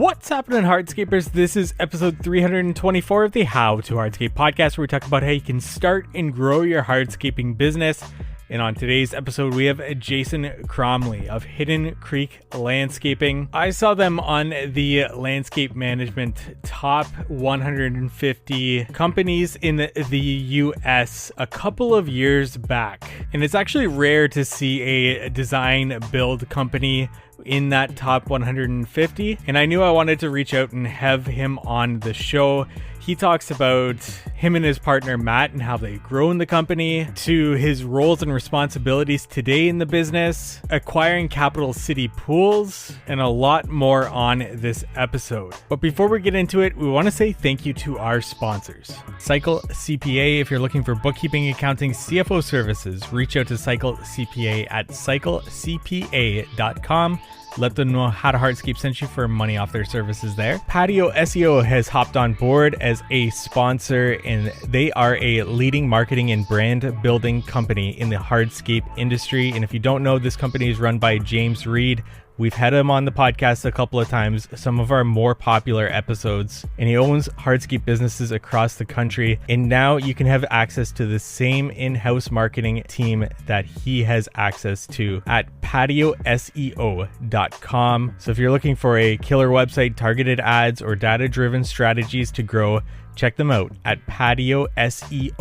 What's happening, hardscapers? This is episode 324 of the How to Hardscape podcast, where we talk about how you can start and grow your hardscaping business. And on today's episode, we have Jason Cromley of Hidden Creek Landscaping. I saw them on the Landscape Management Top 150 companies in the US a couple of years back. And it's actually rare to see a design build company in that top 150, and I knew I wanted to reach out and have him on the show. He talks about him and his partner Matt and how they grown the company, to his roles and responsibilities today in the business, acquiring capital city pools, and a lot more on this episode. But before we get into it, we want to say thank you to our sponsors. Cycle CPA. If you're looking for bookkeeping, accounting, CFO services, reach out to Cycle CPA at cyclecpa.com. Let them know How to Hardscape sent you for money off their services there. Patio SEO has hopped on board as a sponsor, and they are a leading marketing and brand building company in the hardscape industry. And if you don't know, this company is run by James Reed. We've had him on the podcast a couple of times, some of our more popular episodes, and he owns hardscape businesses across the country. And now you can have access to the same in-house marketing team that he has access to at patioseo.com. So if you're looking for a killer website, targeted ads, or data-driven strategies to grow, check them out at patioseo.com.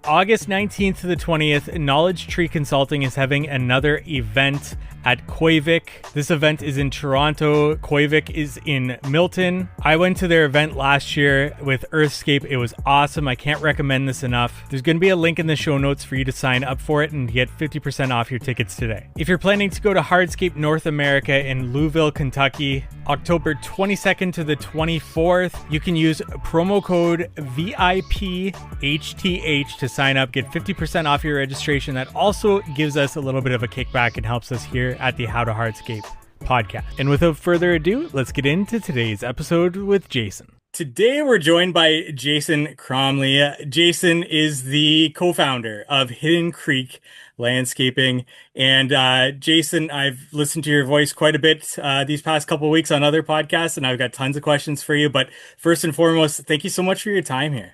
August 19th to the 20th, Knowledge Tree Consulting is having another event at Koivik. This event is in Toronto. Koivik is in Milton. I went to their event last year with Earthscape. It was awesome. I can't recommend this enough. There's going to be a link in the show notes for you to sign up for it and get 50% off your tickets today. If you're planning to go to Hardscape North America in Louisville, Kentucky, October 22nd to the 24th, you can use promo code VIPHTH to sign up, get 50% off your registration. That also gives us a little bit of a kickback and helps us here at the How to Hardscape podcast. And without further ado, let's get into today's episode with Jason. Today, we're joined by Jason Cromley. Jason is the co-founder of Hidden Creek Landscaping. And Jason, I've listened to your voice quite a bit these past couple of weeks on other podcasts, and I've got tons of questions for you. But first and foremost, thank you so much for your time here.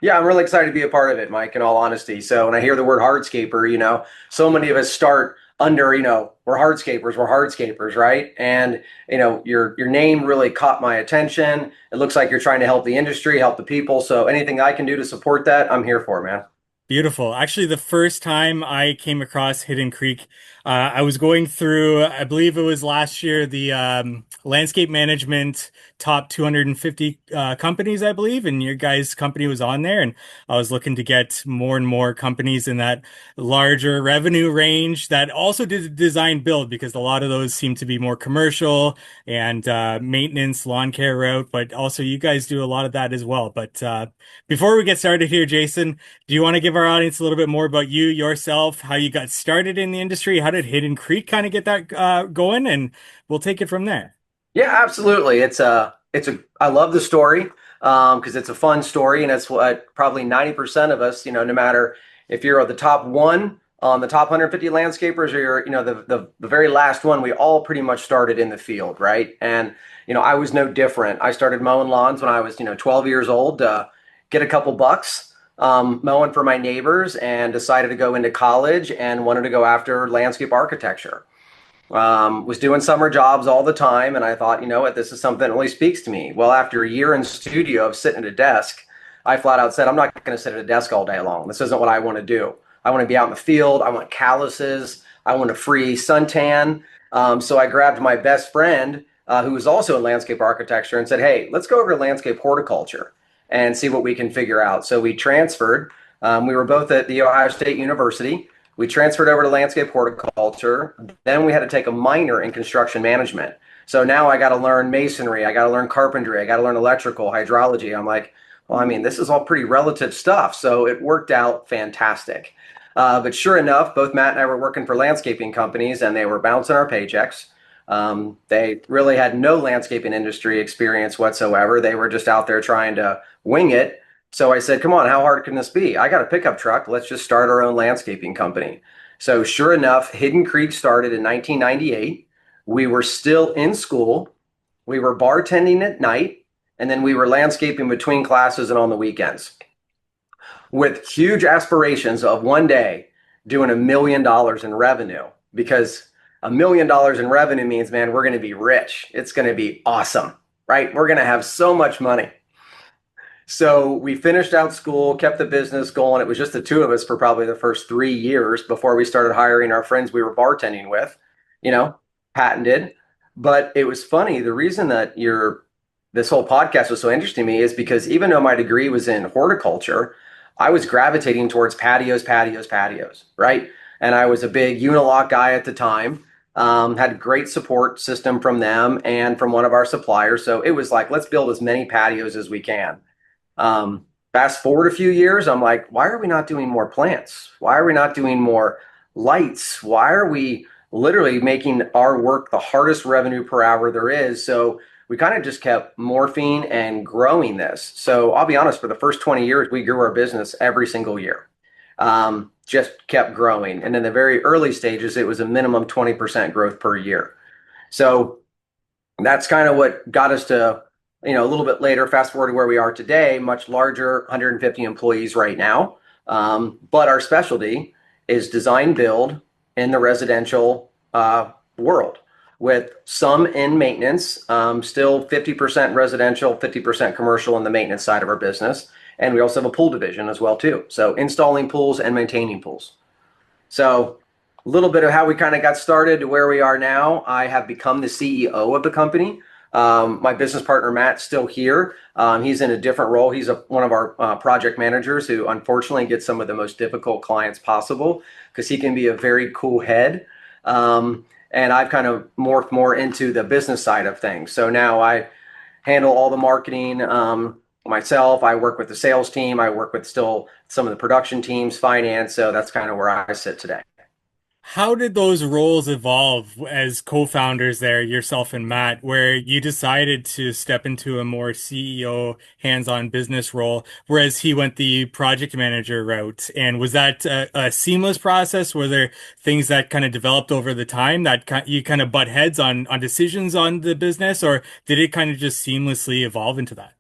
Yeah, I'm really excited to be a part of it, Mike, in all honesty. So when I hear the word hardscaper, so many of us start under, we're hardscapers, right? And, your name really caught my attention. It looks like you're trying to help the industry, help the people. So anything I can do to support that, I'm here for, man. Beautiful. Actually, the first time I came across Hidden Creek, I was going through, I believe it was last year, the landscape management top 250 companies, I believe, and your guys' company was on there. And I was looking to get more and more companies in that larger revenue range that also did design build, because a lot of those seem to be more commercial and maintenance, lawn care route, but also you guys do a lot of that as well. But before we get started here, Jason, do you want to give our audience a little bit more about you, yourself, how you got started in the industry? How did Hidden Creek kind of get that going? And we'll take it from there. Yeah, absolutely. I love the story because it's a fun story, and it's what probably 90% of us, no matter if you're the top one on the top 150 landscapers or you're, the very last one, we all pretty much started in the field, right? And, I was no different. I started mowing lawns when I was, 12 years old, get a couple bucks. Mowing for my neighbors, and decided to go into college and wanted to go after landscape architecture. Was doing summer jobs all the time, and I thought, this is something that really speaks to me. Well, after a year in studio of sitting at a desk, I flat out said, I'm not going to sit at a desk all day long. This isn't what I want to do. I want to be out in the field. I want calluses. I want a free suntan. So I grabbed my best friend, who was also in landscape architecture, and said, hey, let's go over to landscape horticulture and see what we can figure out. So we transferred. We were both at The Ohio State University. We transferred over to landscape horticulture. Then we had to take a minor in construction management. So now I got to learn masonry. I got to learn carpentry. I got to learn electrical, hydrology. I'm like, well, this is all pretty relative stuff. So it worked out fantastic. But sure enough, both Matt and I were working for landscaping companies, and they were bouncing our paychecks. They really had no landscaping industry experience whatsoever. They were just out there trying to wing it. So I said, come on, how hard can this be? I got a pickup truck. Let's just start our own landscaping company. So sure enough, Hidden Creek started in 1998. We were still in school. we were bartending at night, and then we were landscaping between classes and on the weekends with huge aspirations of one day doing $1 million in revenue, because $1 million in revenue means, man, we're going to be rich. It's going to be awesome, right? We're going to have so much money. So we finished out school, kept the business going. It was just the two of us for probably the first 3 years before we started hiring our friends we were bartending with, you know, patented. But it was funny. The reason that this whole podcast was so interesting to me is because even though my degree was in horticulture, I was gravitating towards patios, patios, patios, right? And I was a big Unilock guy at the time. Had a great support system from them and from one of our suppliers. So it was like, let's build as many patios as we can. Fast forward a few years, I'm like, why are we not doing more plants? Why are we not doing more lights? Why are we literally making our work the hardest revenue per hour there is? So we kind of just kept morphing and growing this. So I'll be honest, for the first 20 years, we grew our business every single year. Just kept growing. And in the very early stages, it was a minimum 20% growth per year. So that's kind of what got us to, a little bit later, fast forward to where we are today, much larger, 150 employees right now. But our specialty is design build in the residential world, with some in maintenance, still 50% residential, 50% commercial in the maintenance side of our business. And we also have a pool division as well too. So installing pools and maintaining pools. So a little bit of how we kind of got started to where we are now. I have become the CEO of the company. My business partner, Matt's still here. He's in a different role. He's one of our project managers who unfortunately gets some of the most difficult clients possible because he can be a very cool head. And I've kind of morphed more into the business side of things. So now I handle all the marketing myself. I work with the sales team. I work with still some of the production teams, finance. So that's kind of where I sit today. How did those roles evolve as co-founders there, yourself and Matt, where you decided to step into a more CEO hands-on business role, whereas he went the project manager route? And was that a seamless process? Were there things that kind of developed over the time that you kind of butt heads on decisions on the business, or did it kind of just seamlessly evolve into that?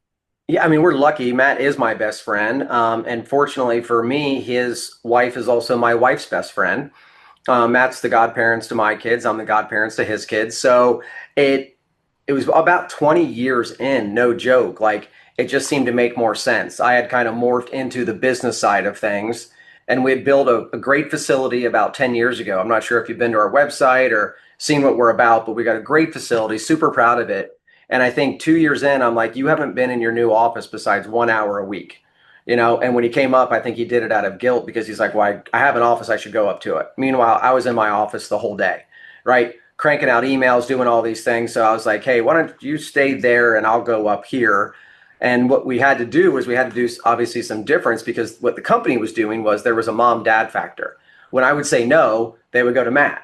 Yeah, I mean, we're lucky. Matt is my best friend. And fortunately for me, his wife is also my wife's best friend. Matt's the godparents to my kids. I'm the godparents to his kids. So it was about 20 years in, no joke. Like, it just seemed to make more sense. I had kind of morphed into the business side of things, and we had built a great facility about 10 years ago. I'm not sure if you've been to our website or seen what we're about, but we got a great facility, super proud of it. And I think 2 years in, I'm like, you haven't been in your new office besides 1 hour a week. And when he came up, I think he did it out of guilt because he's like, well, I have an office, I should go up to it. Meanwhile, I was in my office the whole day, right? Cranking out emails, doing all these things. So I was like, hey, why don't you stay there and I'll go up here? And what we had to do was we had to do obviously some difference, because what the company was doing was there was a mom-dad factor. When I would say no, they would go to Matt,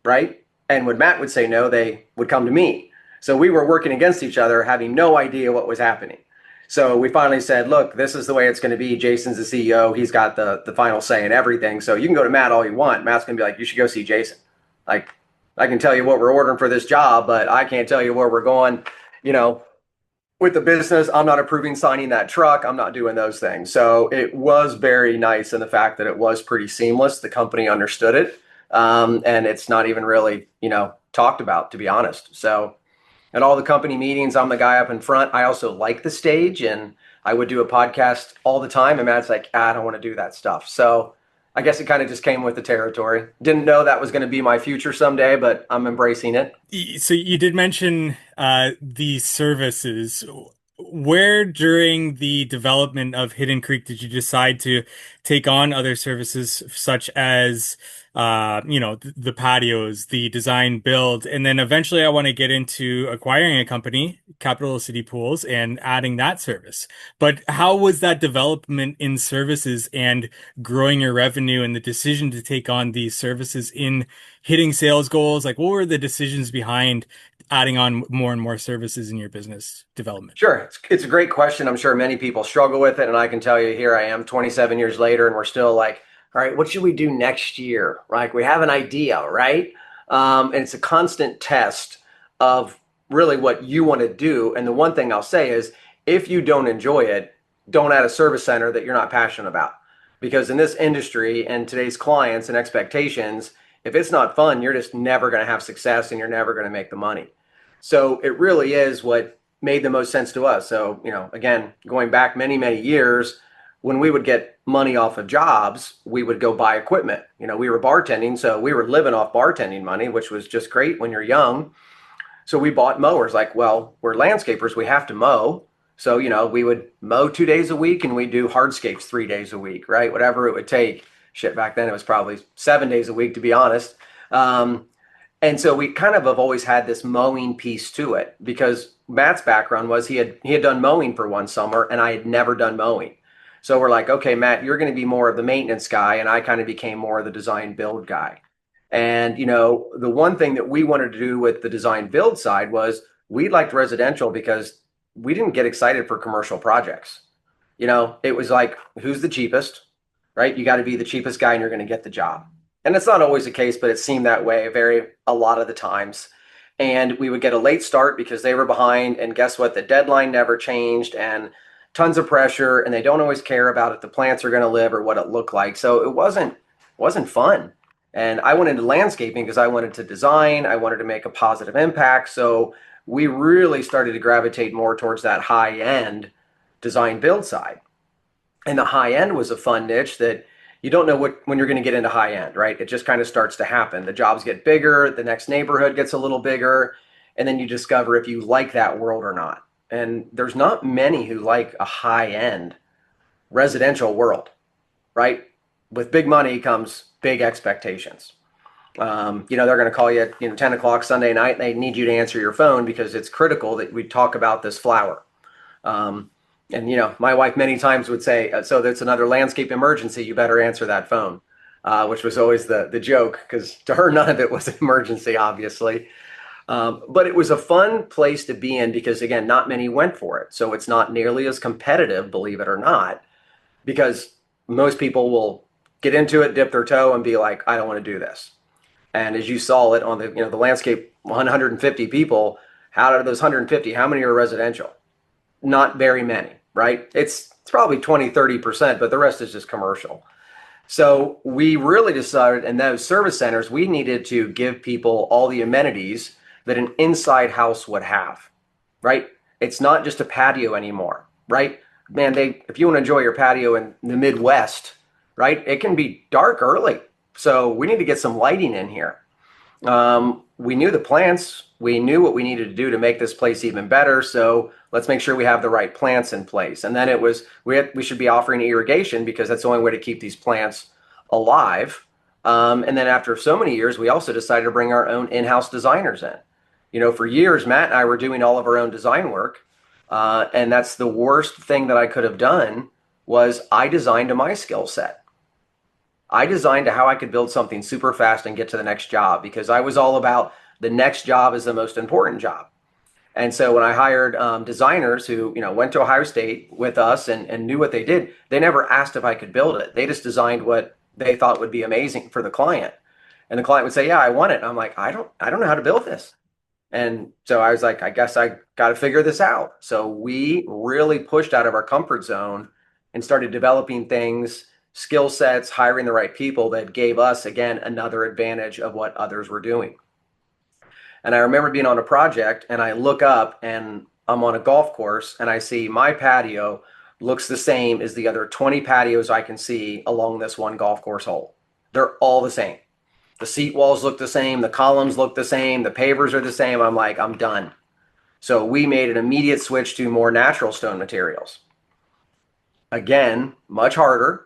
right? And when Matt would say no, they would come to me. So we were working against each other, having no idea what was happening. So we finally said, look, this is the way it's going to be. Jason's the CEO. He's got the final say in everything. So you can go to Matt all you want. Matt's going to be like, you should go see Jason. Like, I can tell you what we're ordering for this job, but I can't tell you where we're going, with the business. I'm not approving signing that truck. I'm not doing those things. So it was very nice in the fact that it was pretty seamless. The company understood it. And it's not even really, talked about, to be honest. So at all the company meetings, I'm the guy up in front. I also like the stage, and I would do a podcast all the time. And Matt's like, I don't want to do that stuff. So I guess it kind of just came with the territory. Didn't know that was going to be my future someday, but I'm embracing it. So you did mention the services. Where during the development of Hidden Creek did you decide to take on other services such as the patios, the design build, and then eventually I want to get into acquiring a company, Capital City Pools, and adding that service. But how was that development in services and growing your revenue and the decision to take on these services in hitting sales goals? Like, what were the decisions behind adding on more and more services in your business development? Sure. It's a great question. I'm sure many people struggle with it. And I can tell you, here I am 27 years later, and we're still like, all right, what should we do next year? Like, we have an idea, right? And it's a constant test of really what you want to do. And the one thing I'll say is if you don't enjoy it, don't add a service center that you're not passionate about. Because in this industry and today's clients and expectations, if it's not fun, you're just never going to have success and you're never going to make the money. So it really is what made the most sense to us. So, again, going back many, many years, when we would get money off of jobs, we would go buy equipment. We were bartending, so we were living off bartending money, which was just great when you're young. So we bought mowers. Like, well, we're landscapers, we have to mow. So, we would mow 2 days a week and we do hardscapes 3 days a week, right? Whatever it would take. Shit, back then it was probably 7 days a week, to be honest. And so we kind of have always had this mowing piece to it because Matt's background was he had done mowing for one summer and I had never done mowing. So we're like, okay, Matt, you're going to be more of the maintenance guy, and I kind of became more of the design build guy. And the one thing that we wanted to do with the design build side was we liked residential because we didn't get excited for commercial projects. It was like, who's the cheapest, right? You got to be the cheapest guy and you're going to get the job. And it's not always the case, but it seemed that way a lot of the times. And we would get a late start because they were behind. And guess what? The deadline never changed and tons of pressure. And they don't always care about if the plants are going to live or what it looked like. So it wasn't fun. And I went into landscaping because I wanted to design. I wanted to make a positive impact. So we really started to gravitate more towards that high end design build side. And the high end was a fun niche that you don't know when you're going to get into high end, right? It just kind of starts to happen. The jobs get bigger, the next neighborhood gets a little bigger, and then you discover if you like that world or not. And there's not many who like a high end residential world, right? With big money comes big expectations. They're going to call you at 10 o'clock Sunday night. And they need you to answer your phone because it's critical that we talk about this flower. And my wife many times would say, so that's another landscape emergency. You better answer that phone, which was always the joke because to her, none of it was an emergency, obviously. But it was a fun place to be in because, again, not many went for it. So it's not nearly as competitive, believe it or not, because most people will get into it, dip their toe and be like, I don't want to do this. And as you saw it on the landscape, 150 people, out of those 150, how many are residential? Not very many, right? It's probably 20-30%, but the rest is just commercial. So we really decided in those service centers, we needed to give people all the amenities that an inside house would have, right? It's not just a patio anymore, right? Man, if you want to enjoy your patio in the Midwest, right, it can be dark early. So we need to get some lighting in here. We knew the plants. We knew what we needed to do to make this place even better. So let's make sure we have the right plants in place. And then it was, we should be offering irrigation because that's the only way to keep these plants alive. And then after so many years, we also decided to bring our own in-house designers in. For years, Matt and I were doing all of our own design work. And that's the worst thing that I could have done was I designed to my skill set. I designed to how I could build something super fast and get to the next job because I was all about the next job is the most important job. And so when I hired designers who, went to Ohio State with us and knew what they did, they never asked if I could build it. They just designed what they thought would be amazing for the client. And the client would say, yeah, I want it. And I'm like, I don't know how to build this. And so I was like, I guess I got to figure this out. So we really pushed out of our comfort zone and started developing things, skill sets, hiring the right people that gave us, again, another advantage of what others were doing. And I remember being on a project and I look up and I'm on a golf course and I see my patio looks the same as the other 20 patios I can see along this one golf course hole. They're all the same. The seat walls look the same. The columns look the same. The pavers are the same. I'm like, I'm done. So we made an immediate switch to more natural stone materials. Again, much harder,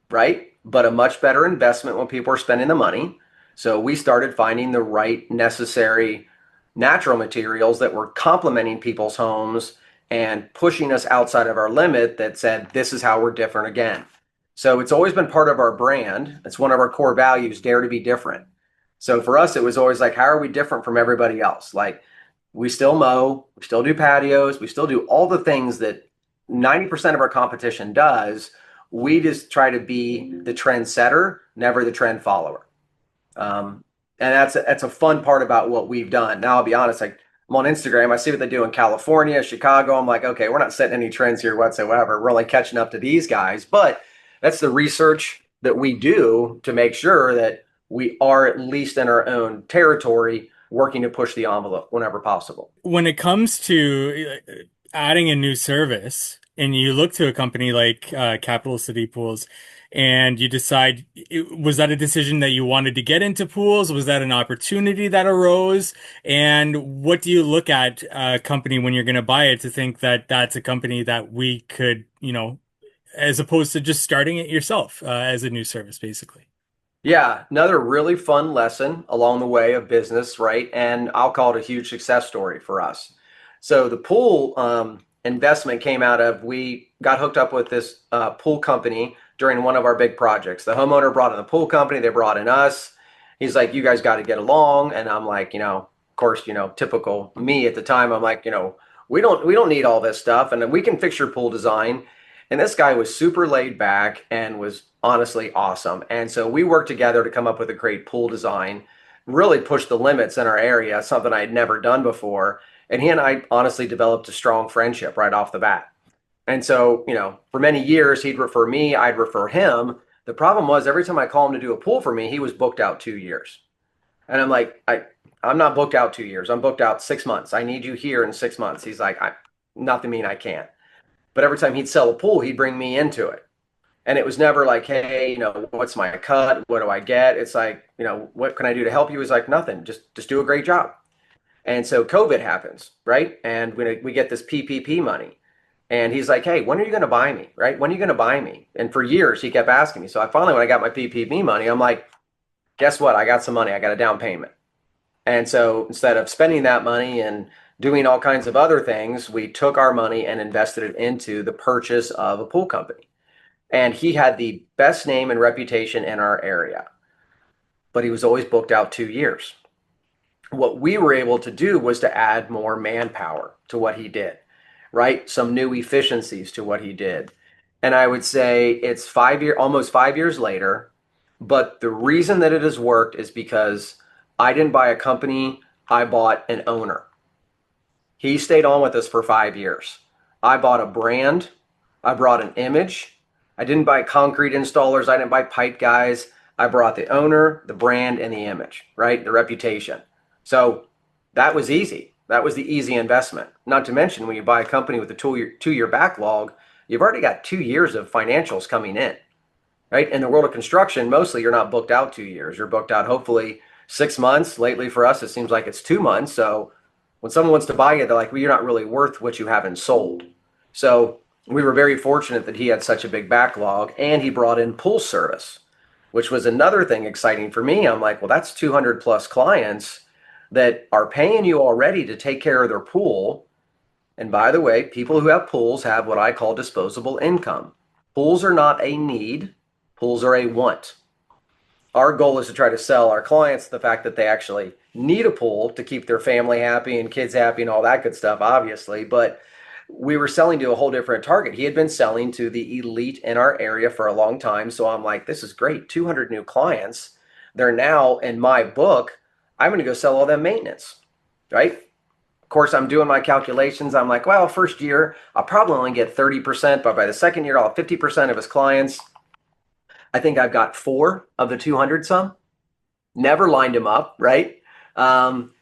right? But a much better investment when people are spending the money. So we started finding the right necessary natural materials that were complementing people's homes and pushing us outside of our limit that said, this is how we're different again. So it's always been part of our brand. It's one of our core values, dare to be different. So for us, it was always like, how are we different from everybody else? Like we still mow, we still do patios, we still do all the things that 90% of our competition does. We just try to be the trendsetter, never the trend follower. And that's a fun part about what we've done. Now, I'll be honest, like I'm on Instagram. I see what they do in California, Chicago. I'm like, okay, we're not setting any trends here whatsoever. We're only catching up to these guys. But that's the research that we do to make sure that we are at least in our own territory working to push the envelope whenever possible. When it comes to adding a new service and you look to a company like Capital City Pools and you decide, was that a decision that you wanted to get into pools? Was that an opportunity that arose? And what do you look at a company when you're going to buy it to think that that's a company that we could, as opposed to just starting it yourself as a new service, basically? Yeah, another really fun lesson along the way of business, right? And I'll call it a huge success story for us. So the pool investment came out of we got hooked up with this pool company during one of our big projects. The homeowner brought in the pool company, they brought in us. He's like, you guys got to get along. And I'm like, of course, typical me at the time. I'm like, we don't need all this stuff, and we can fix your pool design. And this guy was super laid back and was honestly awesome. And so we worked together to come up with a great pool design, really push the limits in our area, something I had never done before. And he and I honestly developed a strong friendship right off the bat. And so, for many years, he'd refer me, I'd refer him. The problem was every time I call him to do a pool for me, he was booked out 2 years. And I'm like, I'm not booked out 2 years. I'm booked out 6 months. I need you here in 6 months. He's like, not to mean I can't. But every time he'd sell a pool, he'd bring me into it. And it was never like, hey, what's my cut? What do I get? It's like, what can I do to help you? He's like, nothing. Just do a great job. And so COVID happens, right? And we get this PPP money. And he's like, hey, when are you going to buy me, right? When are you going to buy me? And for years, he kept asking me. So I finally, when I got my PPP money, I'm like, guess what? I got some money. I got a down payment. And so instead of spending that money and doing all kinds of other things, we took our money and invested it into the purchase of a pool company. And he had the best name and reputation in our area, but he was always booked out 2 years. What we were able to do was to add more manpower to what he did, right? Some new efficiencies to what he did. And I would say it's almost 5 years later, but the reason that it has worked is because I didn't buy a company, I bought an owner. He stayed on with us for 5 years. I bought a brand, I brought an image. I didn't buy concrete installers, I didn't buy pipe guys. I brought the owner, the brand, and the image, right? The reputation. So that was easy. That was the easy investment. Not to mention, when you buy a company with a two-year backlog, you've already got 2 years of financials coming in, right? In the world of construction, mostly you're not booked out 2 years. You're booked out hopefully 6 months. Lately for us, it seems like it's 2 months. So when someone wants to buy you, they're like, well, you're not really worth what you haven't sold. So we were very fortunate that he had such a big backlog, and he brought in pool service, which was another thing exciting for me. I'm like, well, that's 200 plus clients that are paying you already to take care of their pool. And by the way, people who have pools have what I call disposable income. Pools are not a need, pools are a want. Our goal is to try to sell our clients the fact that they actually need a pool to keep their family happy and kids happy and all that good stuff, obviously. But we were selling to a whole different target. He had been selling to the elite in our area for a long time. So I'm like, this is great. 200 new clients. They're now in my book. I'm going to go sell all them maintenance, right? Of course, I'm doing my calculations. I'm like, well, first year, I'll probably only get 30%, but by the second year, I'll have 50% of his clients. I think I've got 4 of the 200 some. Never lined them up, right?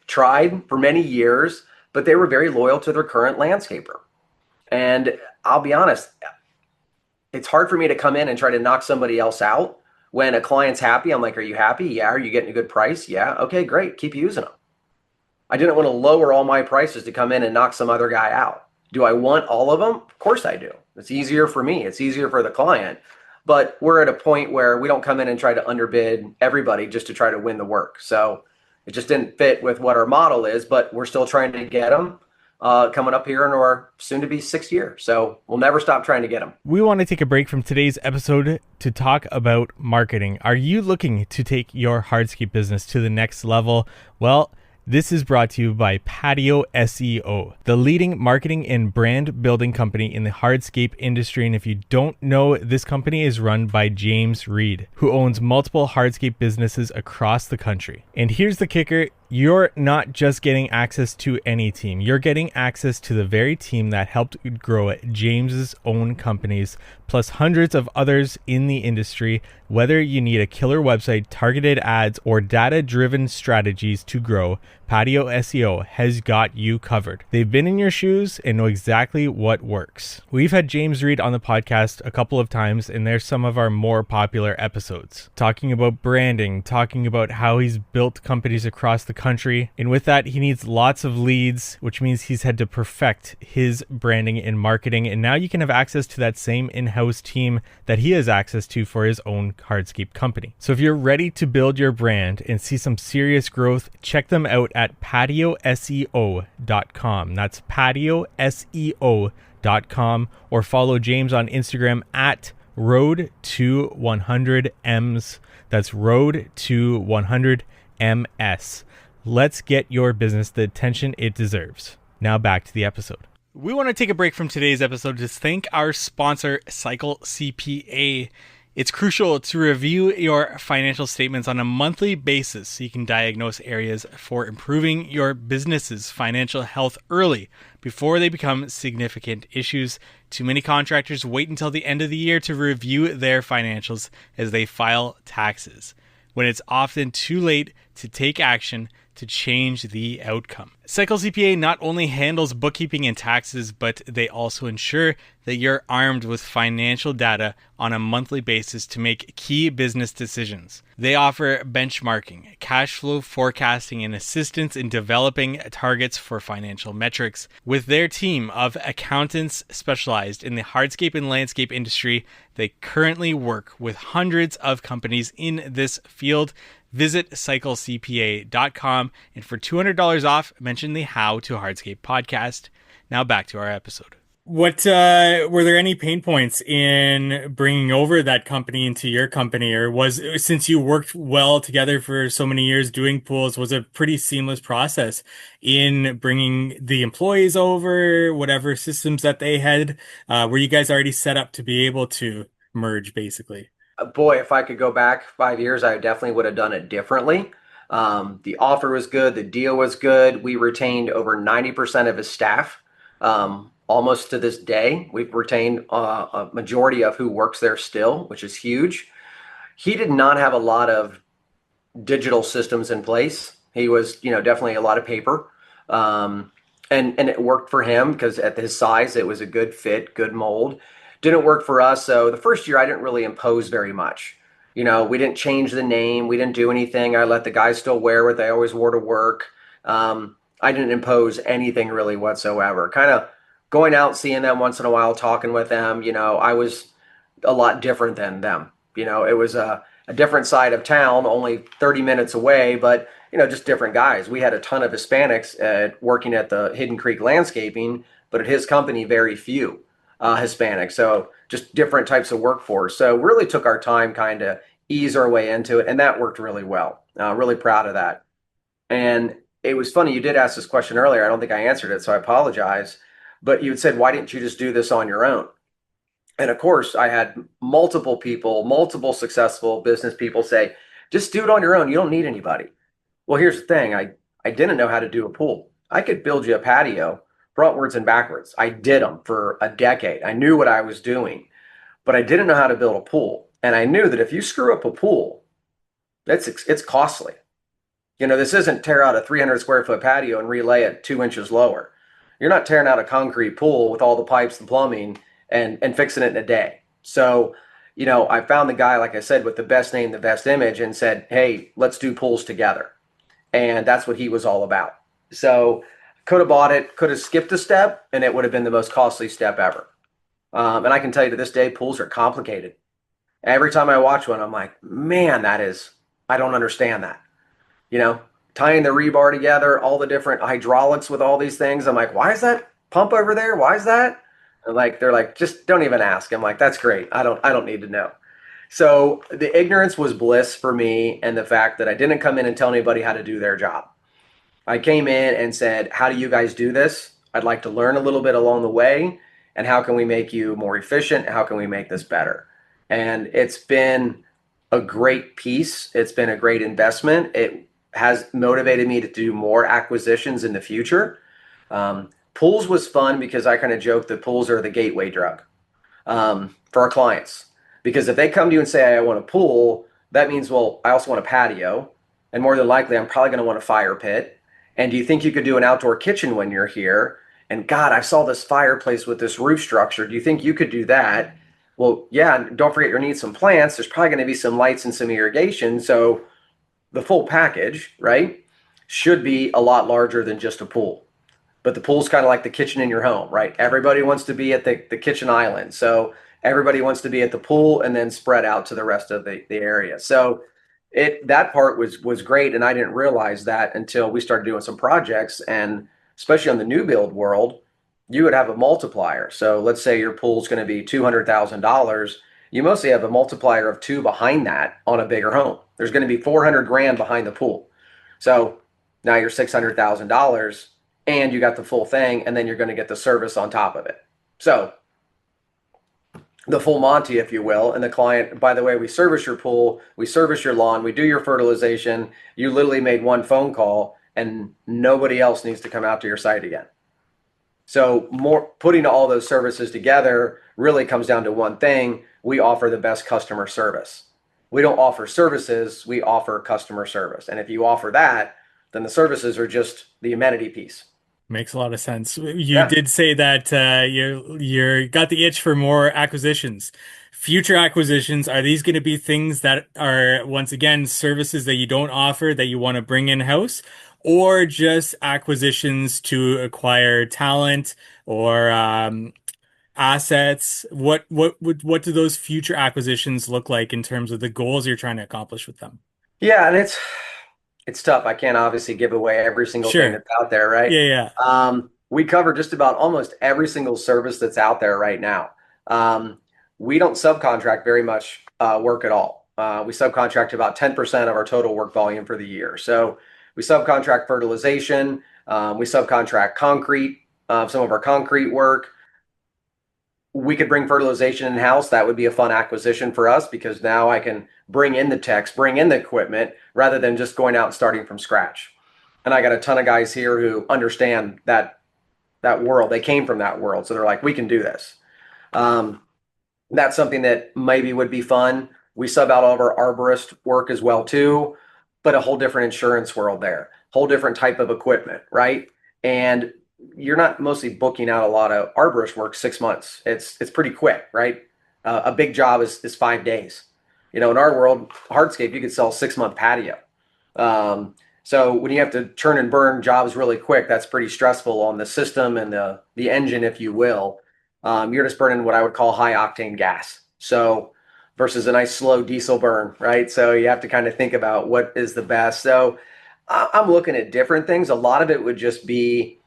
Tried for many years, but they were very loyal to their current landscaper. And I'll be honest, it's hard for me to come in and try to knock somebody else out. When a client's happy, I'm like, are you happy? Yeah. Are you getting a good price? Yeah. Okay, great. Keep using them. I didn't want to lower all my prices to come in and knock some other guy out. Do I want all of them? Of course I do. It's easier for me. It's easier for the client. But we're at a point where we don't come in and try to underbid everybody just to try to win the work. So it just didn't fit with what our model is, but we're still trying to get them coming up here in our soon to be 6th year. So we'll never stop trying to get them. We want to take a break from today's episode to talk about marketing. Are you looking to take your hardscape business to the next level? Well, this is brought to you by Patio SEO, the leading marketing and brand building company in the hardscape industry. And if you don't know, this company is run by James Reed, who owns multiple hardscape businesses across the country. And here's the kicker. You're not just getting access to any team. You're getting access to the very team that helped grow James's own companies, plus hundreds of others in the industry. Whether you need a killer website, targeted ads, or data-driven strategies to grow, Patio SEO has got you covered. They've been in your shoes and know exactly what works. We've had James Reed on the podcast a couple of times, and they're some of our more popular episodes, talking about branding, talking about how he's built companies across the country. And with that, he needs lots of leads, which means he's had to perfect his branding and marketing. And now you can have access to that same in-house team that he has access to for his own hardscape company. So if you're ready to build your brand and see some serious growth, check them out at patioseo.com. That's patioseo.com, or follow James on Instagram at road to 100ms. That's road to 100ms. Let's get your business the attention it deserves. Now back to the episode. We want to take a break from today's episode to thank our sponsor, Cycle CPA. It's crucial to review your financial statements on a monthly basis so you can diagnose areas for improving your business's financial health early before they become significant issues. Too many contractors wait until the end of the year to review their financials as they file taxes, when it's often too late to take action to change the outcome. Cycle CPA not only handles bookkeeping and taxes, but they also ensure that you're armed with financial data on a monthly basis to make key business decisions. They offer benchmarking, cash flow forecasting, and assistance in developing targets for financial metrics. With their team of accountants specialized in the hardscape and landscape industry, they currently work with hundreds of companies in this field. Visit cyclecpa.com, and for $200 off, mention the How to Hardscape podcast. Now back to our episode. What were there any pain points in bringing over that company into your company, or since you worked well together for so many years doing pools, was it a pretty seamless process in bringing the employees over, whatever systems that they had? Were you guys already set up to be able to merge, basically? Boy, if I could go back 5 years, I definitely would have done it differently. The offer was good. The deal was good. We retained over 90% of his staff. Almost to this day, we've retained a majority of who works there still, which is huge. He did not have a lot of digital systems in place. He was, definitely a lot of paper. And it worked for him because at his size, it was a good fit, good mold. Didn't work for us. So the first year I didn't really impose very much. We didn't change the name. We didn't do anything. I let the guys still wear what they always wore to work. I didn't impose anything really whatsoever. Kind of going out, seeing them once in a while, talking with them. I was a lot different than them. It was a different side of town, only 30 minutes away, but, just different guys. We had a ton of Hispanics working at the Hidden Creek Landscaping, but at his company, very few Hispanic. So just different types of workforce. So really took our time kind of ease our way into it. And that worked really well. Really proud of that. And it was funny. You did ask this question earlier. I don't think I answered it, so I apologize. But you had said, why didn't you just do this on your own? And of course, I had multiple people, multiple successful business people say, just do it on your own. You don't need anybody. Well, here's the thing. I didn't know how to do a pool. I could build you a patio frontwards and backwards. I did them for a decade. I knew what I was doing, but I didn't know how to build a pool. And I knew that if you screw up a pool, it's costly. This isn't tear out a 300 square foot patio and relay it 2 inches lower. You're not tearing out a concrete pool with all the pipes and plumbing and fixing it in a day. So, I found the guy, like I said, with the best name, the best image, and said, hey, let's do pools together. And that's what he was all about. So could have bought it, could have skipped a step, and it would have been the most costly step ever. And I can tell you to this day, pools are complicated. Every time I watch one, I'm like, man, I don't understand that. Tying the rebar together, all the different hydraulics with all these things. I'm like, why is that pump over there? Why is that? And they're like, just don't even ask. I'm like, that's great. I don't need to know. So the ignorance was bliss for me, and the fact that I didn't come in and tell anybody how to do their job. I came in and said, how do you guys do this? I'd like to learn a little bit along the way. And how can we make you more efficient? How can we make this better? And it's been a great piece. It's been a great investment. It has motivated me to do more acquisitions in the future. Pools was fun because I kind of joke that pools are the gateway drug for our clients. Because if they come to you and say, I want a pool, that means, well, I also want a patio. And more than likely, I'm probably going to want a fire pit. And do you think you could do an outdoor kitchen when you're here? And God, I saw this fireplace with this roof structure. Do you think you could do that? Well, yeah, don't forget you need some plants. There's probably going to be some lights and some irrigation. So the full package, right, should be a lot larger than just a pool. But the pool's kind of like the kitchen in your home, right? Everybody wants to be at the kitchen island. So everybody wants to be at the pool and then spread out to the rest of the area. So that part was great. And I didn't realize that until we started doing some projects. And especially on the new build world, you would have a multiplier. So let's say your pool's going to be $200,000. You mostly have a multiplier of two behind that on a bigger home. There's going to be 400 grand behind the pool. So now you're $600,000 and you got the full thing, and then you're going to get the service on top of it. So the full Monty, if you will, and the client, by the way, we service your pool, we service your lawn, we do your fertilization. You literally made one phone call and nobody else needs to come out to your site again. So more putting all those services together really comes down to one thing. We offer the best customer service. We don't offer services, we offer customer service. And if you offer that, then the services are just the amenity piece. Makes a lot of sense. You Yeah. did say that you're got the itch for more acquisitions. Future acquisitions, are these going to be things that are once again services that you don't offer that you want to bring in-house, or just acquisitions to acquire talent or assets? What do those future acquisitions look like in terms of the goals you're trying to accomplish with them? Yeah, and it's tough. I can't obviously give away every single thing Sure. that's out there, right? Yeah, yeah. We cover just about almost every single service that's out there right now. Um, we don't subcontract very much work at all. We subcontract about 10% of our total work volume for the year. So we subcontract fertilization, we subcontract concrete, some of our concrete work. We could bring fertilization in house. That would be a fun acquisition for us because now I can bring in the techs, bring in the equipment rather than just going out and starting from scratch. And I got a ton of guys here who understand that world. They came from that world, so they're like, we can do this. Um, that's something that maybe would be fun. We sub out all of our arborist work as well too, but a whole different insurance world there, whole different type of equipment, right? And you're not mostly booking out a lot of arborist work 6 months. It's pretty quick, right? A big job is 5 days. You know, in our world, hardscape, you could sell a 6 month patio. So when you have to churn and burn jobs really quick, that's pretty stressful on the system and the engine, if you will. You're just burning what I would call high octane gas. So versus a nice slow diesel burn, right? So you have to kind of think about what is the best. So I'm looking at different things. A lot of it would just be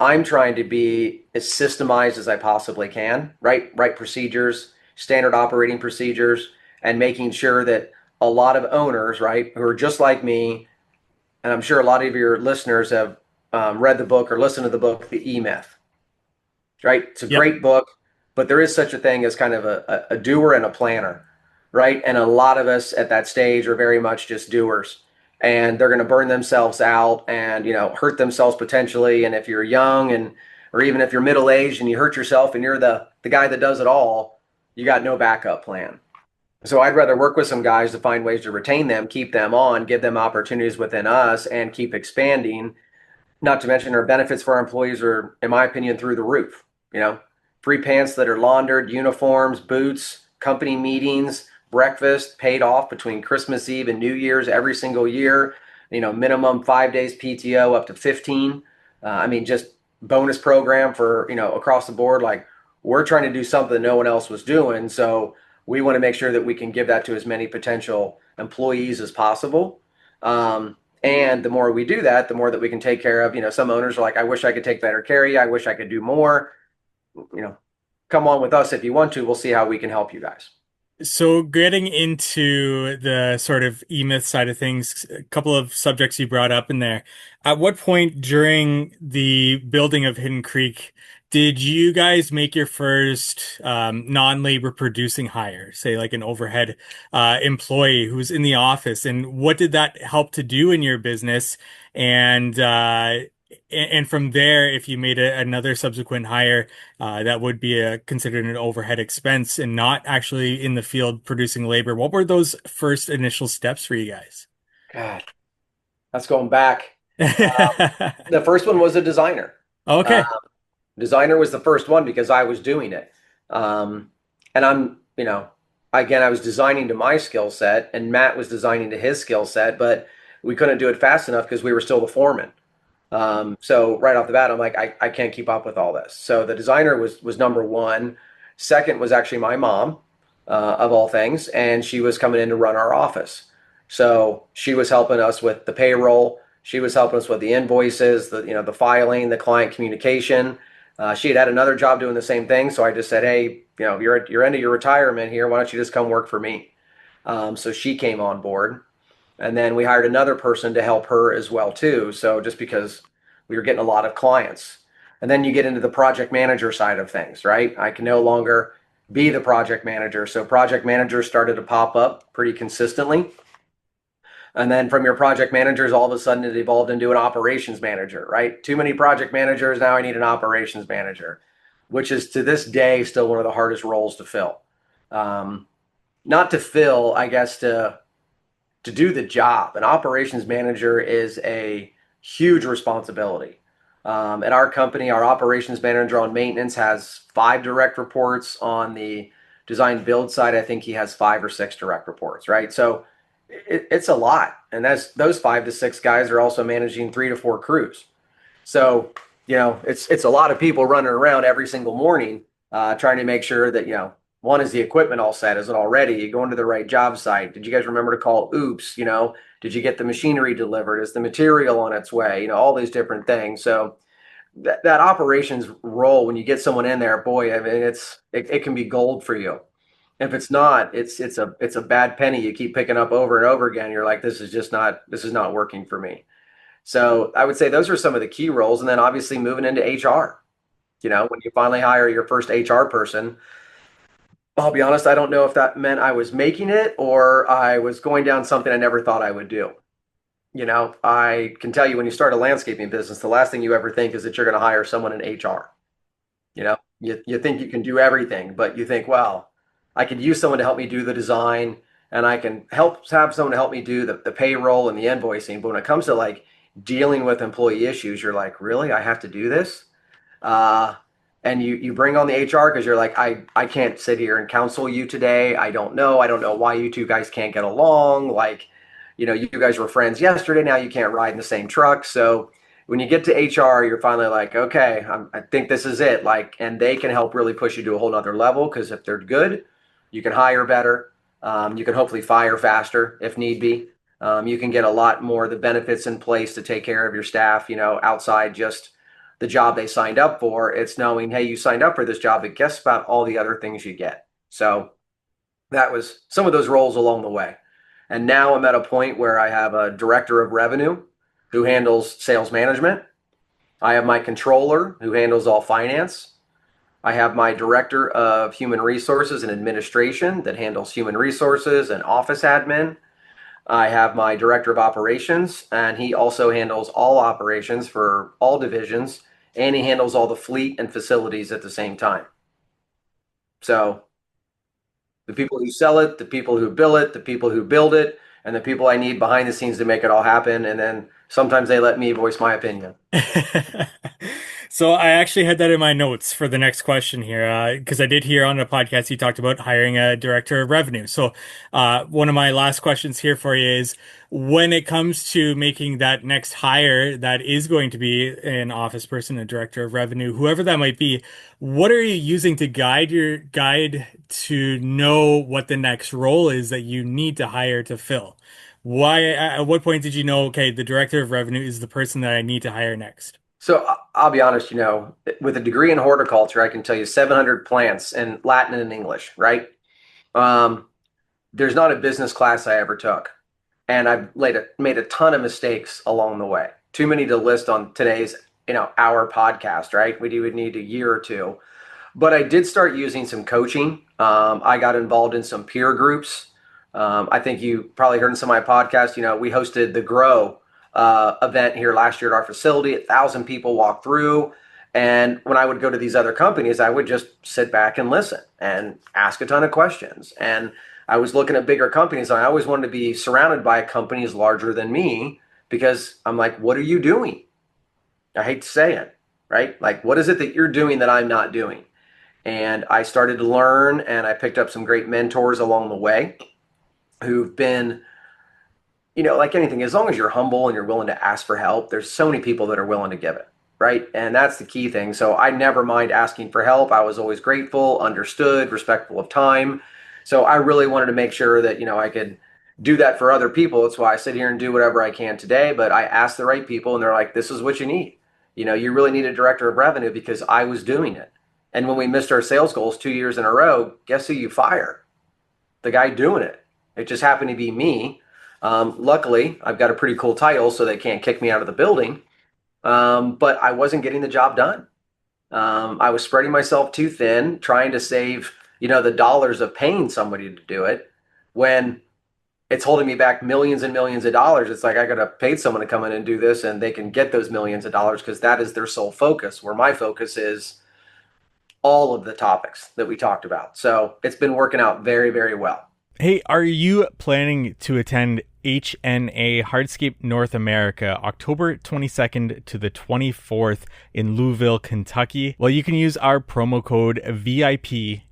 I'm trying to be as systemized as I possibly can, right? Right procedures, standard operating procedures, and making sure that a lot of owners, right, who are just like me, and I'm sure a lot of your listeners have read the book or listened to the book, The E-Myth, right? It's a Yep. great book, but there is such a thing as kind of a doer and a planner, right? And a lot of us at that stage are very much just doers, and they're going to burn themselves out and hurt themselves potentially. And if you're young and or even if you're middle aged and you hurt yourself and you're the guy that does it all, you got no backup plan. So I'd rather work with some guys to find ways to retain them, keep them on, give them opportunities within us, and keep expanding. Not to mention our benefits for our employees are, in my opinion, through the roof. You know, free pants that are laundered, uniforms, boots, company meetings, breakfast paid off between Christmas Eve and New Year's every single year. Minimum 5 days PTO up to 15. I mean, just bonus program for, across the board. Like we're trying to do something no one else was doing. So we want to make sure that we can give that to as many potential employees as possible. And the more we do that, the more that we can take care of. Some owners are like, I wish I could take better care of you. I wish I could do more. Come on with us if you want to. We'll see how we can help you guys. So getting into the sort of e-myth side of things, a couple of subjects you brought up in there. At what point during the building of Hidden Creek Did you guys make your first non-labor producing hire, say like an overhead employee who's in the office, and what did that help to do in your business? And from there, if you made another subsequent hire, that would be considered an overhead expense and not actually in the field producing labor. What were those first initial steps for you guys? God, that's going back. The first one was a designer. Uh, Okay. Designer was the first one because I was doing it. And again, I was designing to my skill set, and Matt was designing to his skill set, but we couldn't do it fast enough because we were still the foreman. So right off the bat, I'm like, I can't keep up with all this. So the designer was number one. Second was actually my mom, of all things, and she was coming in to run our office. So she was helping us with the payroll. She was helping us with the invoices, the filing, the client communication. She had another job doing the same thing. So I just said, hey, you're at your end of your retirement here. Why don't you just come work for me? So she came on board. And then we hired another person to help her as well too. So just because we were getting a lot of clients. And then you get into the project manager side of things, right? I can no longer be the project manager. So project managers started to pop up pretty consistently. And then from your project managers, all of a sudden it evolved into an operations manager, right? Too many project managers. Now I need an operations manager, which is to this day still one of the hardest roles to fill. Um, Not to fill, I guess, to do the job. An operations manager is a huge responsibility. At our company, our operations manager on maintenance has five direct reports. On the design build side, I think he has five or six direct reports, right? So it's a lot. And those 5 to 6 guys are also managing 3 to 4 crews. So, it's a lot of people running around every single morning, trying to make sure that, one is the equipment all set? Is it all ready? You going to the right job site? Did you guys remember to call oops? Did you get the machinery delivered? Is the material on its way? All these different things. So that operations role, when you get someone in there, boy, I mean, it can be gold for you. If it's not, it's a bad penny you keep picking up over and over again. You're like, this is not working for me. So I would say those are some of the key roles. And then obviously moving into HR, when you finally hire your first HR person, I'll be honest, I don't know if that meant I was making it or I was going down something I never thought I would do. I can tell you when you start a landscaping business, the last thing you ever think is that you're going to hire someone in HR. You think you can do everything, but you think, well, I could use someone to help me do the design and I can have someone to help me do the payroll and the invoicing. But when it comes to like dealing with employee issues, you're like, really? I have to do this? Uh, and you bring on the HR because you're like, I can't sit here and counsel you today. I don't know. I don't know why you two guys can't get along. Like, you guys were friends yesterday. Now you can't ride in the same truck. So when you get to HR, you're finally like, okay, I think this is it. Like, and they can help really push you to a whole nother level because if they're good, you can hire better. You can hopefully fire faster if need be. You can get a lot more of the benefits in place to take care of your staff, outside just the job they signed up for. It's knowing, hey, you signed up for this job, but guess about all the other things you get. So that was some of those roles along the way. And now I'm at a point where I have a director of revenue who handles sales management. I have my controller who handles all finance. I have my director of human resources and administration that handles human resources and office admin. I have my director of operations, and he also handles all operations for all divisions, and he handles all the fleet and facilities at the same time. So the people who sell it, the people who bill it, the people who build it, and the people I need behind the scenes to make it all happen. And then sometimes they let me voice my opinion. So I actually had that in my notes for the next question here, because I did hear on the podcast you talked about hiring a director of revenue. So one of my last questions here for you is when it comes to making that next hire that is going to be an office person, a director of revenue, whoever that might be, what are you using to guide to know what the next role is that you need to hire to fill? Why, at what point did you know, okay, the director of revenue is the person that I need to hire next? So I'll be honest, with a degree in horticulture, I can tell you 700 plants in Latin and English, right? Um, there's not a business class I ever took. And I've made a ton of mistakes along the way. Too many to list on today's hour podcast, right? We would need a year or two. But I did start using some coaching. I got involved in some peer groups. I think you probably heard in some of my podcasts, we hosted the Grow event here last year at our facility. 1,000 people walked through. And when I would go to these other companies, I would just sit back and listen and ask a ton of questions. And I was looking at bigger companies. And I always wanted to be surrounded by companies larger than me because I'm like, what are you doing? I hate to say it, right? Like, what is it that you're doing that I'm not doing? And I started to learn, and I picked up some great mentors along the way who've been, like anything, as long as you're humble and you're willing to ask for help, there's so many people that are willing to give it, right? And that's the key thing. So I never mind asking for help. I was always grateful, understood, respectful of time. So I really wanted to make sure that, I could do that for other people. That's why I sit here and do whatever I can today. But I asked the right people, and they're like, this is what you need. You really need a director of revenue, because I was doing it. And when we missed our sales goals 2 years in a row, guess who you fire? The guy doing it. It just happened to be me. Luckily, I've got a pretty cool title, so they can't kick me out of the building. But I wasn't getting the job done. I was spreading myself too thin, trying to save, the dollars of paying somebody to do it, when it's holding me back millions and millions of dollars. It's like I got to pay someone to come in and do this, and they can get those millions of dollars because that is their sole focus, where my focus is all of the topics that we talked about. So it's been working out very, very well. Hey, are you planning to attend HNA Hardscape North America, October 22nd to the 24th in Louisville, Kentucky? Well, you can use our promo code VIPHTH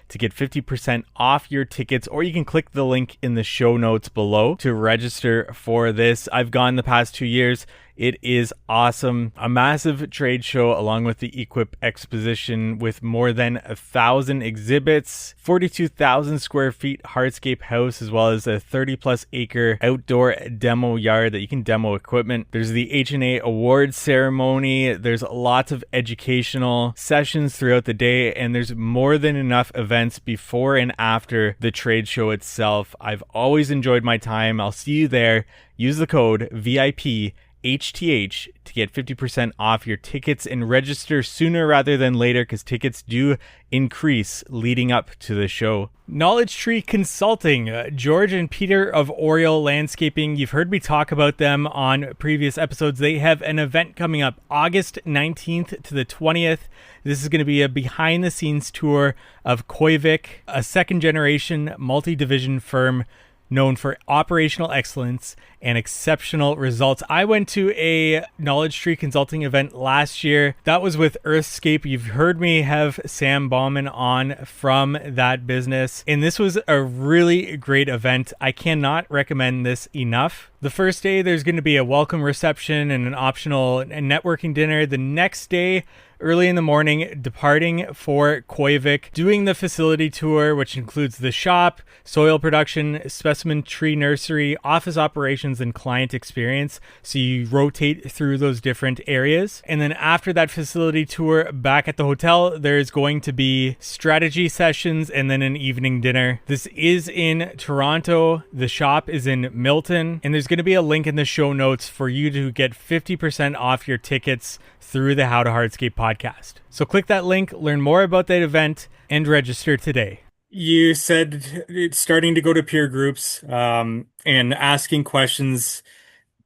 to get 50% off your tickets, or you can click the link in the show notes below to register for this. I've gone the past 2 years. It is awesome. A massive trade show along with the Equip Exposition with more than 1,000 exhibits, 42,000 square feet hardscape house, as well as a 30 plus acre outdoor demo yard that you can demo equipment. There's the HNA Awards ceremony. There's lots of educational sessions throughout the day, and there's more than enough events before and after the trade show itself. I've always enjoyed my time. I'll see you there. Use the code VIPHTH to get 50% off your tickets, and register sooner rather than later, because tickets do increase leading up to the show. Knowledge Tree Consulting, George and Peter of Oriole Landscaping. You've heard me talk about them on previous episodes. They have an event coming up August 19th to the 20th. This is going to be a behind the scenes tour of Koivik, a second generation multi-division firm known for operational excellence and exceptional results. I went to a Knowledge Tree Consulting event last year. That was with Earthscape. You've heard me have Sam Bauman on from that business, and this was a really great event. I cannot recommend this enough. The first day, there's going to be a welcome reception and an optional networking dinner. The next day, early in the morning, departing for Koivik, doing the facility tour, which includes the shop, soil production, specimen tree nursery, office operations, and client experience. So you rotate through those different areas. And then after that facility tour, back at the hotel, there's going to be strategy sessions and then an evening dinner. This is in Toronto. The shop is in Milton. And there's going to be a link in the show notes for you to get 50% off your tickets through the How to Hardscape podcast. So click that link, learn more about that event, and register today. You said it's starting to go to peer groups and asking questions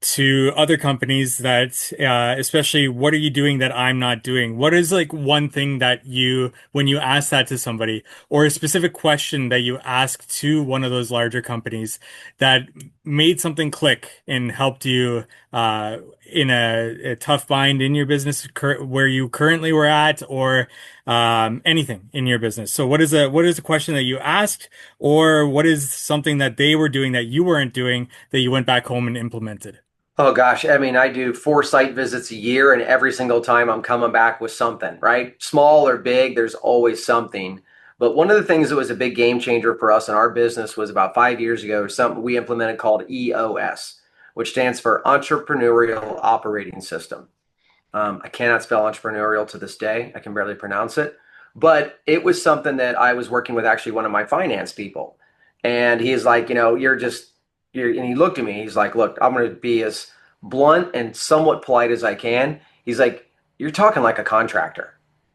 to other companies that, especially, what are you doing that I'm not doing? What is like one thing that when you ask that to somebody, or a specific question that you ask to one of those larger companies that made something click and helped you in a tough bind in your business where you currently were at, or anything in your business? So what is the question that you asked, or what is something that they were doing that you weren't doing that you went back home and implemented? Oh gosh, I mean, I do 4 site visits a year, and every single time I'm coming back with something, right? Small or big, there's always something. But one of the things that was a big game changer for us in our business was about 5 years ago, something we implemented called EOS, which stands for Entrepreneurial Operating System. I cannot spell entrepreneurial to this day. I can barely pronounce it. But it was something that I was working with actually one of my finance people. And he's like, and he looked at me, he's like, look, I'm going to be as blunt and somewhat polite as I can. He's like, you're talking like a contractor.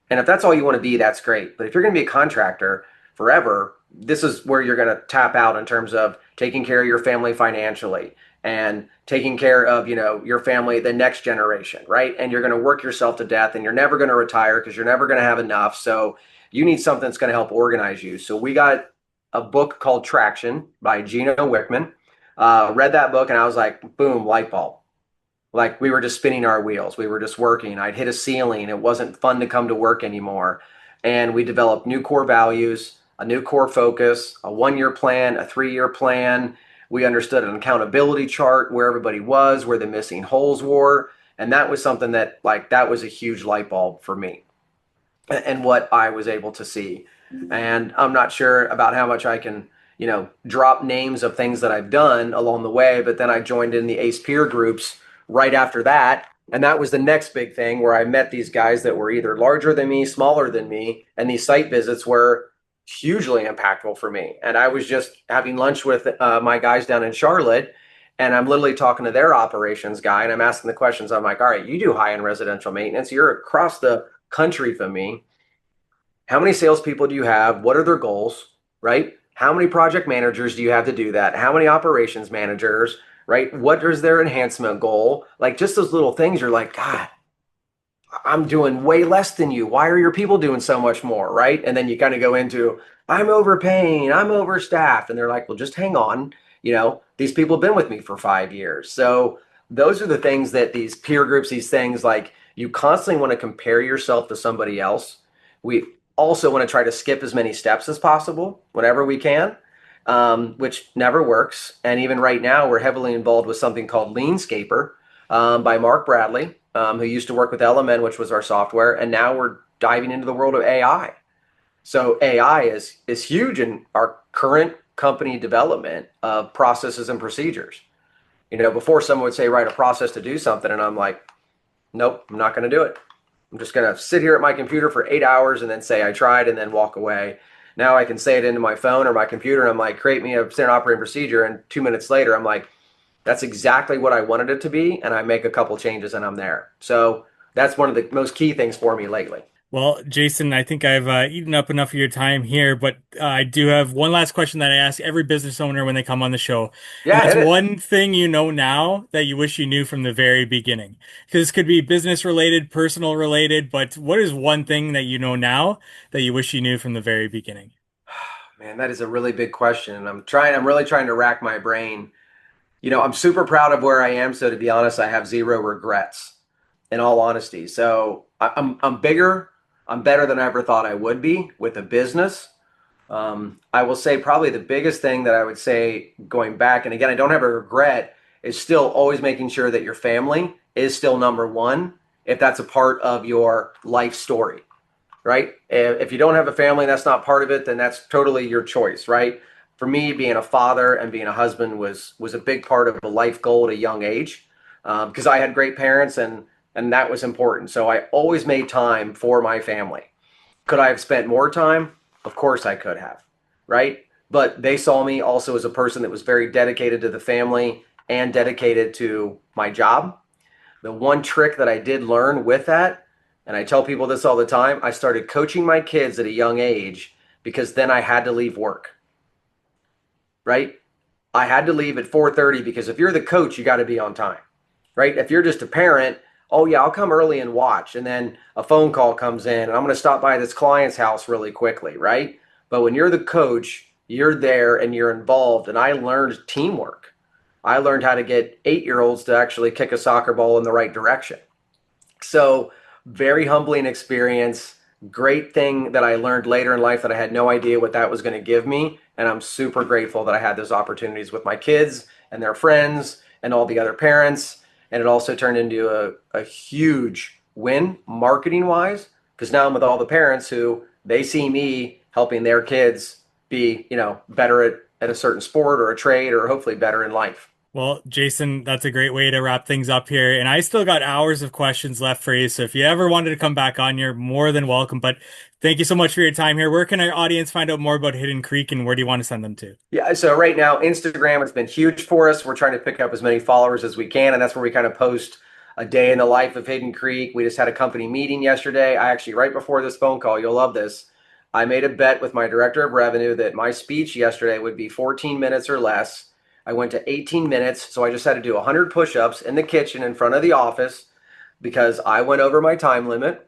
And if that's all you want to be, that's great. But if you're going to be a contractor forever, this is where you're going to tap out in terms of taking care of your family financially and taking care of, your family, the next generation, right? And you're going to work yourself to death and you're never going to retire because you're never going to have enough. So you need something that's going to help organize you. So we got a book called Traction by Gino Wickman. Read that book and I was like, boom, light bulb. Like we were just spinning our wheels. We were just working. I'd hit a ceiling. It wasn't fun to come to work anymore. And we developed new core values, a new core focus, a 1 year plan, a 3 year plan. We understood an accountability chart where everybody was, where the missing holes were. And that was something that that was a huge light bulb for me and what I was able to see. And I'm not sure about how much I can, drop names of things that I've done along the way, but then I joined in the ACE peer groups right after that. And that was the next big thing where I met these guys that were either larger than me, smaller than me. And these site visits were hugely impactful for me. And I was just having lunch with my guys down in Charlotte. And I'm literally talking to their operations guy and I'm asking the questions. I'm like, all right, you do high end residential maintenance. You're across the country from me. How many salespeople do you have? What are their goals? Right? How many project managers do you have to do that? How many operations managers? Right? What is their enhancement goal? Like just those little things, you're like, God, I'm doing way less than you. Why are your people doing so much more? Right? And then you kind of go into, I'm overpaying, I'm overstaffed. And they're like, well, just hang on. These people have been with me for 5 years. So those are the things that these peer groups, these things like you constantly want to compare yourself to somebody else. We also want to try to skip as many steps as possible whenever we can, which never works. And even right now, we're heavily involved with something called Leanscaper by Mark Bradley, who used to work with Element, which was our software. And now we're diving into the world of AI. So AI is huge in our current company development of processes and procedures. Before someone would say, write a process to do something. And I'm like, nope, I'm not going to do it. I'm just going to sit here at my computer for 8 hours and then say I tried and then walk away. Now I can say it into my phone or my computer and I'm like, create me a standard operating procedure. And 2 minutes later, I'm like, that's exactly what I wanted it to be. And I make a couple changes and I'm there. So that's one of the most key things for me lately. Well, Jason, I think I've eaten up enough of your time here, but I do have one last question that I ask every business owner when they come on the show. And Yeah, that's hit it. one thing you know now that you wish you knew from the very beginning. Because this could be business related, personal related, but what is one thing that you know now that you wish you knew from the very beginning? Man, that is a really big question. And I'm really trying to rack my brain. I'm super proud of where I am. So to be honest, I have zero regrets in all honesty. So I'm bigger. I'm better than I ever thought I would be with a business. I will say probably the biggest thing that I would say going back, and again, I don't have a regret, is still always making sure that your family is still number one if that's a part of your life story, right? If you don't have a family, that's not part of it, then that's totally your choice, right? For me, being a father and being a husband was a big part of a life goal at a young age because I had great parents and that was important. So I always made time for my family. Could I have spent more time? Of course I could have, right? But they saw me also as a person that was very dedicated to the family and dedicated to my job. The one trick that I did learn with that, and I tell people this all the time, I started coaching my kids at a young age because then I had to leave work, right? I had to leave at 4:30 because if you're the coach, you got to be on time, right? If you're just a parent, oh yeah, I'll come early and watch. And then a phone call comes in and I'm going to stop by this client's house really quickly, right? But when you're the coach, you're there and you're involved. And I learned teamwork. I learned how to get 8-year-olds to actually kick a soccer ball in the right direction. So very humbling experience. Great thing that I learned later in life that I had no idea what that was going to give me. And I'm super grateful that I had those opportunities with my kids and their friends and all the other parents. And it also turned into a huge win marketing wise, because now I'm with all the parents who they see me helping their kids be, better at a certain sport or a trade or hopefully better in life. Well, Jason, that's a great way to wrap things up here. And I still got hours of questions left for you. So if you ever wanted to come back on, you're more than welcome. But thank you so much for your time here. Where can our audience find out more about Hidden Creek and where do you want to send them to? Yeah, so right now, Instagram has been huge for us. We're trying to pick up as many followers as we can, and that's where we kind of post a day in the life of Hidden Creek. We just had a company meeting yesterday. I actually, right before this phone call, you'll love this, I made a bet with my director of revenue that my speech yesterday would be 14 minutes or less. I went to 18 minutes, so I just had to do 100 push-ups in the kitchen in front of the office because I went over my time limit.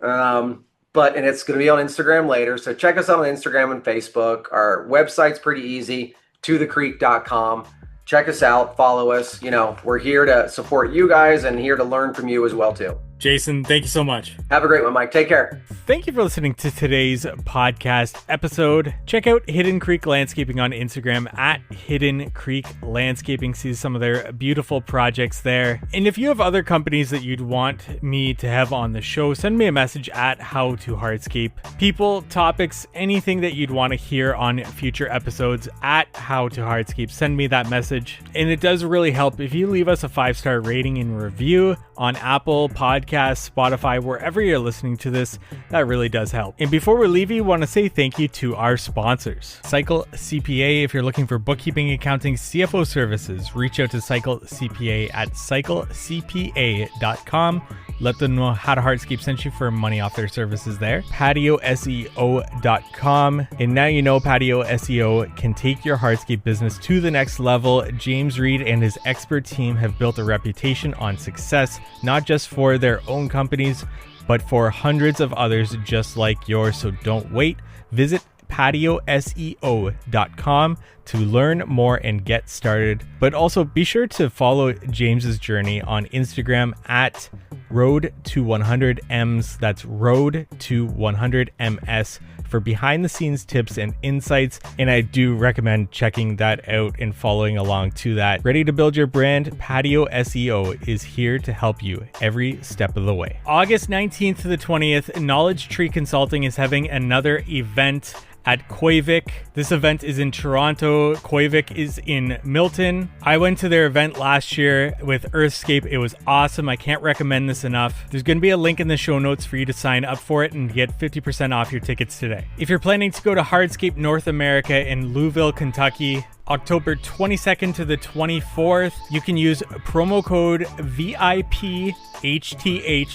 And it's going to be on Instagram later. So check us out on Instagram and Facebook. Our website's pretty easy, tothecreek.com. Check us out, follow us. We're here to support you guys and here to learn from you as well too. Jason, thank you so much. Have a great one, Mike. Take care. Thank you for listening to today's podcast episode. Check out Hidden Creek Landscaping on Instagram at Hidden Creek Landscaping. See some of their beautiful projects there. And if you have other companies that you'd want me to have on the show, send me a message at How to Hardscape. People, topics, anything that you'd want to hear on future episodes at How to Hardscape. Send me that message. And it does really help if you leave us a 5-star rating and review on Apple Podcasts, Spotify, wherever you're listening to this. That really does help. And before we leave, you want to say thank you to our sponsors. Cycle CPA, if you're looking for bookkeeping, accounting, CFO services, reach out to Cycle CPA at cyclecpa.com. Let them know How to Hardscape sent you for money off their services there. PatioSEO.com. And now you know Patio SEO can take your hardscape business to the next level. James Reed and his expert team have built a reputation on success, not just for their own companies, but for hundreds of others just like yours. So don't wait. Visit PatioSEO.com to learn more and get started. But also be sure to follow James's journey on Instagram at Road to 100Ms. That's Road to 100MS for behind the scenes tips and insights. And I do recommend checking that out and following along to that. Ready to build your brand? Patio SEO is here to help you every step of the way. August 19th to the 20th, Knowledge Tree Consulting is having another event at Koivik. This event is in Toronto. Koivik is in Milton. I went to their event last year with Earthscape. It was awesome. I can't recommend this enough. There's going to be a link in the show notes for you to sign up for it and get 50% off your tickets today. If you're planning to go to Hardscape North America in Louisville, Kentucky, October 22nd to the 24th, you can use promo code VIPHTH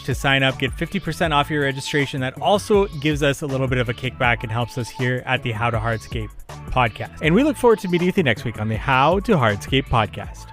to sign up, get 50% off your registration. That also gives us a little bit of a kickback and helps us here at the How to Hardscape podcast. And we look forward to meeting with you next week on the How to Hardscape podcast.